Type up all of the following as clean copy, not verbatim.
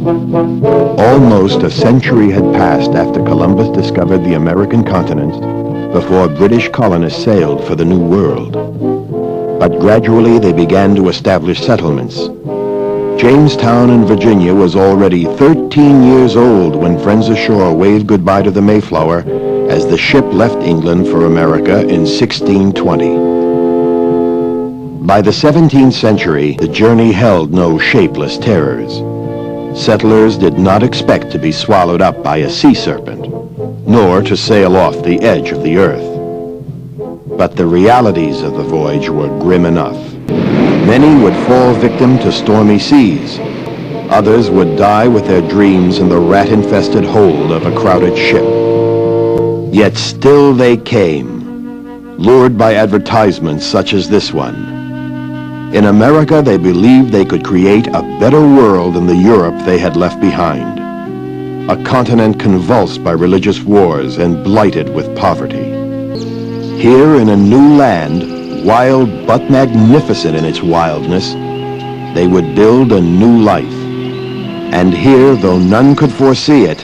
Almost a century had passed after Columbus discovered the American continent before British colonists sailed for the New World. But gradually they began to establish settlements. Jamestown in Virginia was already 13 years old when friends ashore waved goodbye to the Mayflower as the ship left England for America in 1620. By the 17th century, the journey held no shapeless terrors. Settlers did not expect to be swallowed up by a sea serpent, nor to sail off the edge of the earth. But the realities of the voyage were grim enough. Many would fall victim to stormy seas. Others would die with their dreams in the rat-infested hold of a crowded ship. Yet still they came, lured by advertisements such as this one. In America, they believed they could create a better world than the Europe they had left behind. A continent convulsed by religious wars and blighted with poverty. Here in a new land, wild but magnificent in its wildness, they would build a new life. And here, though none could foresee it,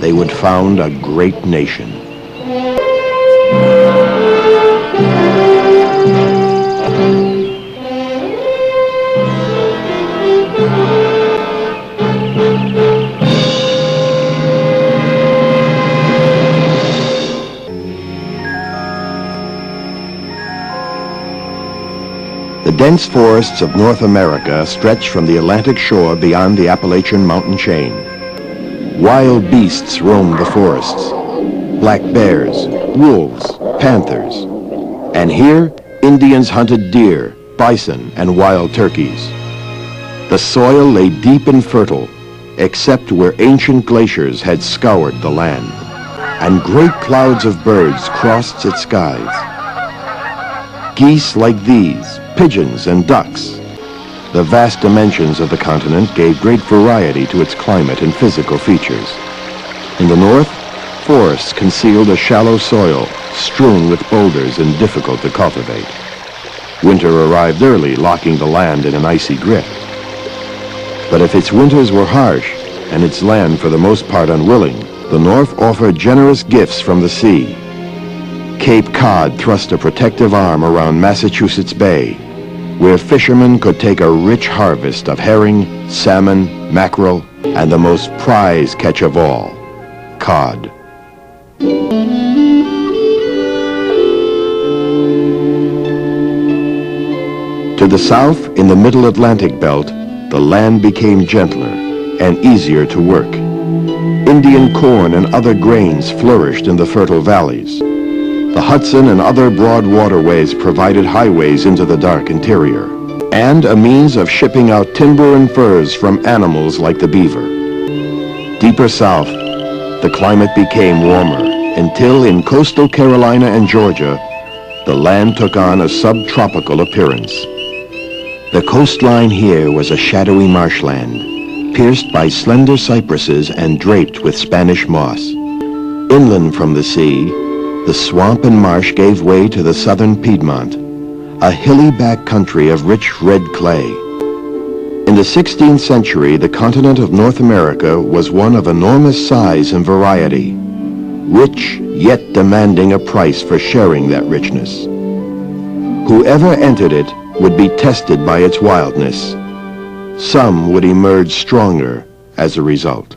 they would found a great nation. The dense forests of North America stretch from the Atlantic shore beyond the Appalachian mountain chain. Wild beasts roamed the forests. Black bears, wolves, panthers. And here, Indians hunted deer, bison, and wild turkeys. The soil lay deep and fertile, except where ancient glaciers had scoured the land, and great clouds of birds crossed its skies. Geese like these, pigeons and ducks. The vast dimensions of the continent gave great variety to its climate and physical features. In the north, forests concealed a shallow soil strewn with boulders and difficult to cultivate. Winter arrived early, locking the land in an icy grip. But if its winters were harsh and its land for the most part unwilling, the north offered generous gifts from the sea. Cape Cod thrust a protective arm around Massachusetts Bay, where fishermen could take a rich harvest of herring, salmon, mackerel, and the most prized catch of all, cod. To the south, in the Middle Atlantic belt, the land became gentler and easier to work. Indian corn and other grains flourished in the fertile valleys. The Hudson and other broad waterways provided highways into the dark interior, and a means of shipping out timber and furs from animals like the beaver. Deeper south, the climate became warmer, until in coastal Carolina and Georgia, the land took on a subtropical appearance. The coastline here was a shadowy marshland, pierced by slender cypresses and draped with Spanish moss. Inland from the sea, the swamp and marsh gave way to the southern Piedmont, a hilly backcountry of rich red clay. In the 16th century, the continent of North America was one of enormous size and variety, rich yet demanding a price for sharing that richness. Whoever entered it would be tested by its wildness. Some would emerge stronger as a result.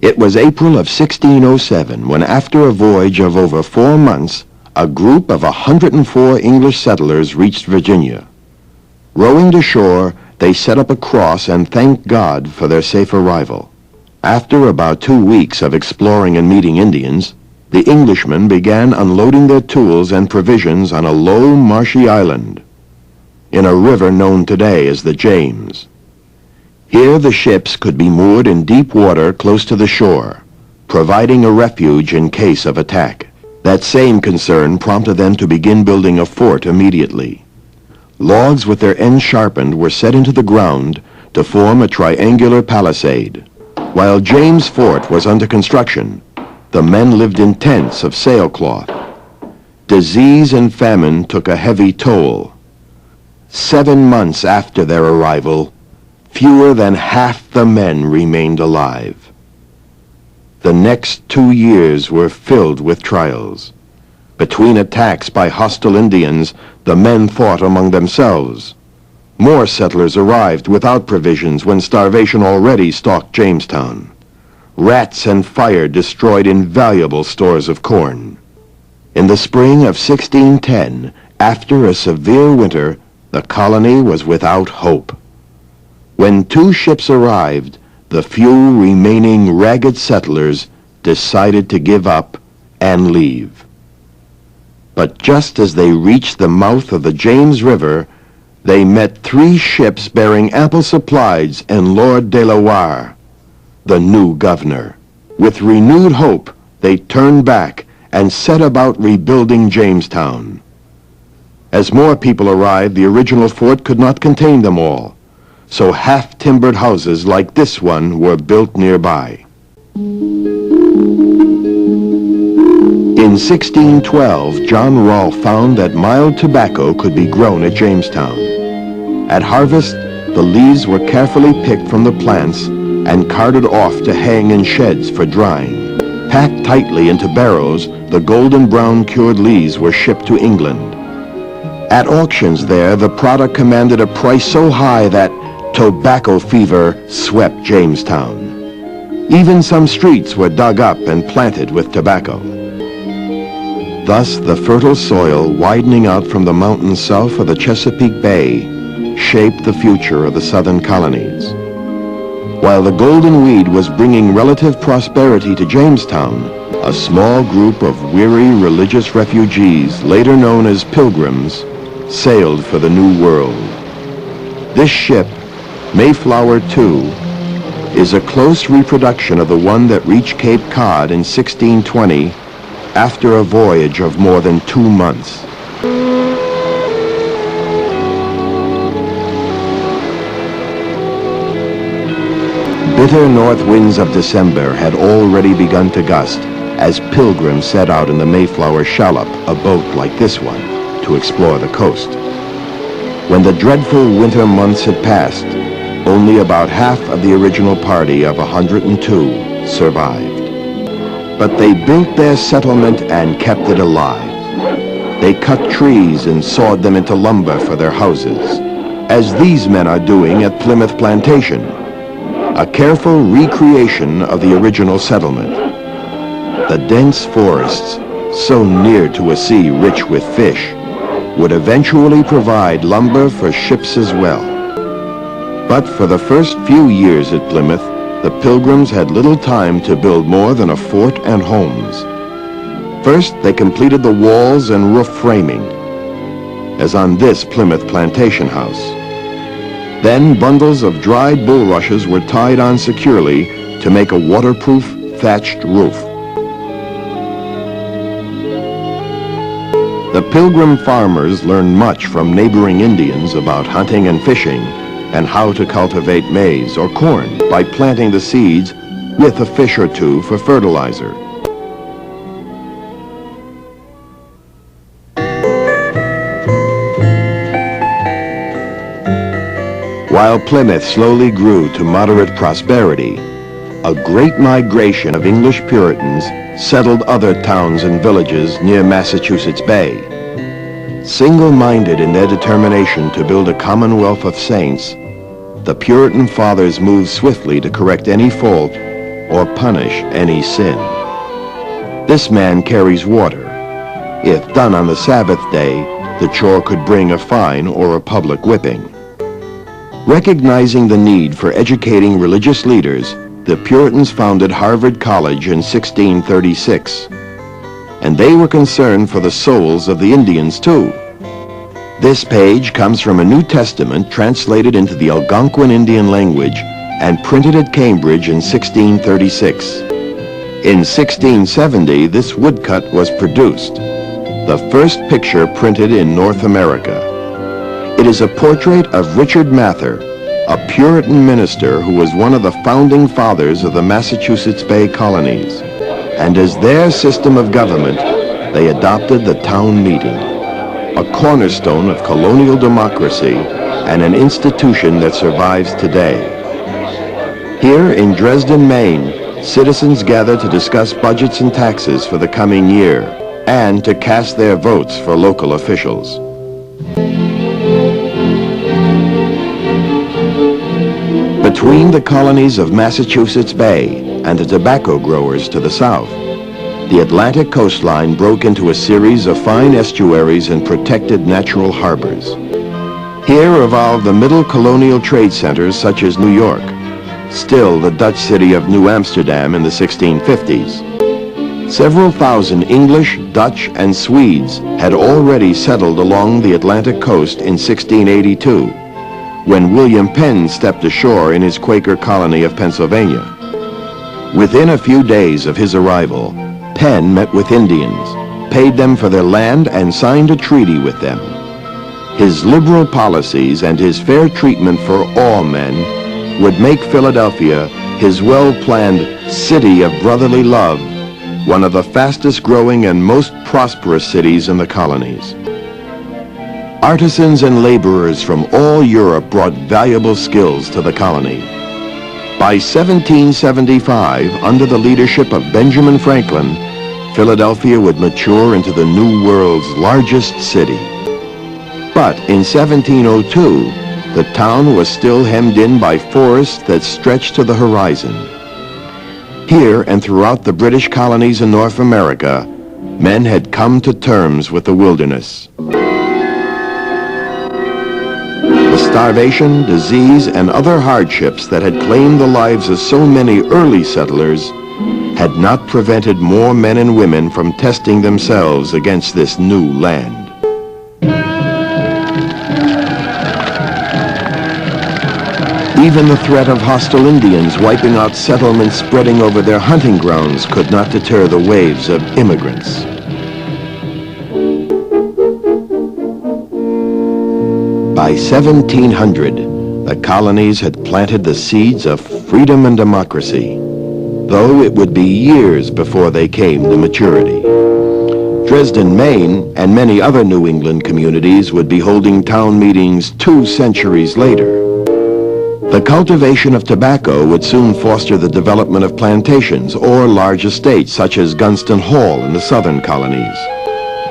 It was April of 1607 when, after a voyage of over 4 months, a group of 104 English settlers reached Virginia. Rowing to shore, they set up a cross and thanked God for their safe arrival. After about 2 weeks of exploring and meeting Indians, the Englishmen began unloading their tools and provisions on a low, marshy island in a river known today as the James. Here the ships could be moored in deep water close to the shore, providing a refuge in case of attack. That same concern prompted them to begin building a fort immediately. Logs with their ends sharpened were set into the ground to form a triangular palisade. While James Fort was under construction, the men lived in tents of sailcloth. Disease and famine took a heavy toll. 7 months after their arrival, fewer than half the men remained alive. The next 2 years were filled with trials. Between attacks by hostile Indians, the men fought among themselves. More settlers arrived without provisions when starvation already stalked Jamestown. Rats and fire destroyed invaluable stores of corn. In the spring of 1610, after a severe winter, the colony was without hope. When 2 ships arrived, the few remaining ragged settlers decided to give up and leave. But just as they reached the mouth of the James River, they met 3 ships bearing ample supplies and Lord de la Warre, the new governor. With renewed hope, they turned back and set about rebuilding Jamestown. As more people arrived, the original fort could not contain them all, so half-timbered houses like this one were built nearby. In 1612, John Rolfe found that mild tobacco could be grown at Jamestown. At harvest, the leaves were carefully picked from the plants and carted off to hang in sheds for drying. Packed tightly into barrels, the golden brown cured leaves were shipped to England. At auctions there, the product commanded a price so high that tobacco fever swept Jamestown. Even some streets were dug up and planted with tobacco. Thus, the fertile soil widening out from the mountains south of the Chesapeake Bay shaped the future of the southern colonies. While the golden weed was bringing relative prosperity to Jamestown, a small group of weary religious refugees, later known as Pilgrims, sailed for the New World. This ship, Mayflower II, is a close reproduction of the one that reached Cape Cod in 1620 after a voyage of more than 2 months. Bitter north winds of December had already begun to gust as Pilgrims set out in the Mayflower shallop, a boat like this one, to explore the coast. When the dreadful winter months had passed, only about half of the original party of 102 survived. But they built their settlement and kept it alive. They cut trees and sawed them into lumber for their houses, as these men are doing at Plymouth Plantation, a careful recreation of the original settlement. The dense forests, so near to a sea rich with fish, would eventually provide lumber for ships as well. But for the first few years at Plymouth, the Pilgrims had little time to build more than a fort and homes. First, they completed the walls and roof framing, as on this Plymouth plantation house. Then bundles of dried bulrushes were tied on securely to make a waterproof thatched roof. The Pilgrim farmers learned much from neighboring Indians about hunting and fishing, and how to cultivate maize or corn by planting the seeds with a fish or two for fertilizer. While Plymouth slowly grew to moderate prosperity, a great migration of English Puritans settled other towns and villages near Massachusetts Bay. Single-minded in their determination to build a commonwealth of saints, the Puritan fathers moved swiftly to correct any fault or punish any sin. This man carries water. If done on the Sabbath day, the chore could bring a fine or a public whipping. Recognizing the need for educating religious leaders, the Puritans founded Harvard College in 1636. And they were concerned for the souls of the Indians too. This page comes from a New Testament translated into the Algonquin Indian language and printed at Cambridge in 1636. In 1670, this woodcut was produced, the first picture printed in North America. It is a portrait of Richard Mather, a Puritan minister who was one of the founding fathers of the Massachusetts Bay Colonies. And as their system of government, they adopted the town meeting. a cornerstone of colonial democracy and an institution that survives today. Here in Dresden, Maine, citizens gather to discuss budgets and taxes for the coming year and to cast their votes for local officials. Between the colonies of Massachusetts Bay and the tobacco growers to the south, the Atlantic coastline broke into a series of fine estuaries and protected natural harbors. Here evolved the middle colonial trade centers such as New York, still the Dutch city of New Amsterdam in the 1650s. Several thousand English, Dutch, and Swedes had already settled along the Atlantic coast in 1682, when William Penn stepped ashore in his Quaker colony of Pennsylvania. Within a few days of his arrival, Penn met with Indians, paid them for their land, and signed a treaty with them. His liberal policies and his fair treatment for all men would make Philadelphia, his well-planned city of brotherly love, one of the fastest growing and most prosperous cities in the colonies. Artisans and laborers from all Europe brought valuable skills to the colony. By 1775, under the leadership of Benjamin Franklin, Philadelphia would mature into the New World's largest city. But in 1702, the town was still hemmed in by forests that stretched to the horizon. Here and throughout the British colonies in North America, men had come to terms with the wilderness. The starvation, disease, and other hardships that had claimed the lives of so many early settlers had not prevented more men and women from testing themselves against this new land. Even the threat of hostile Indians wiping out settlements spreading over their hunting grounds could not deter the waves of immigrants. By 1700, the colonies had planted the seeds of freedom and democracy, though it would be years before they came to maturity. Dresden, Maine, and many other New England communities would be holding town meetings 2 centuries later. The cultivation of tobacco would soon foster the development of plantations or large estates such as Gunston Hall in the southern colonies.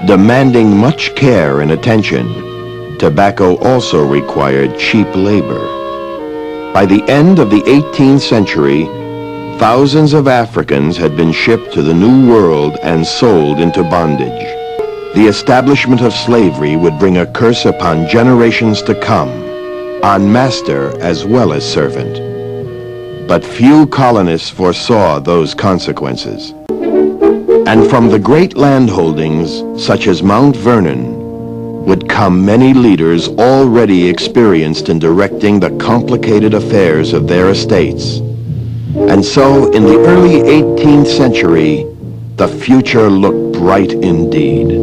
Demanding much care and attention, tobacco also required cheap labor. By the end of the 18th century, thousands of Africans had been shipped to the New World and sold into bondage. The establishment of slavery would bring a curse upon generations to come, on master as well as servant. But few colonists foresaw those consequences. And from the great landholdings, such as Mount Vernon, would come many leaders already experienced in directing the complicated affairs of their estates. And so, in the early 18th century, the future looked bright indeed.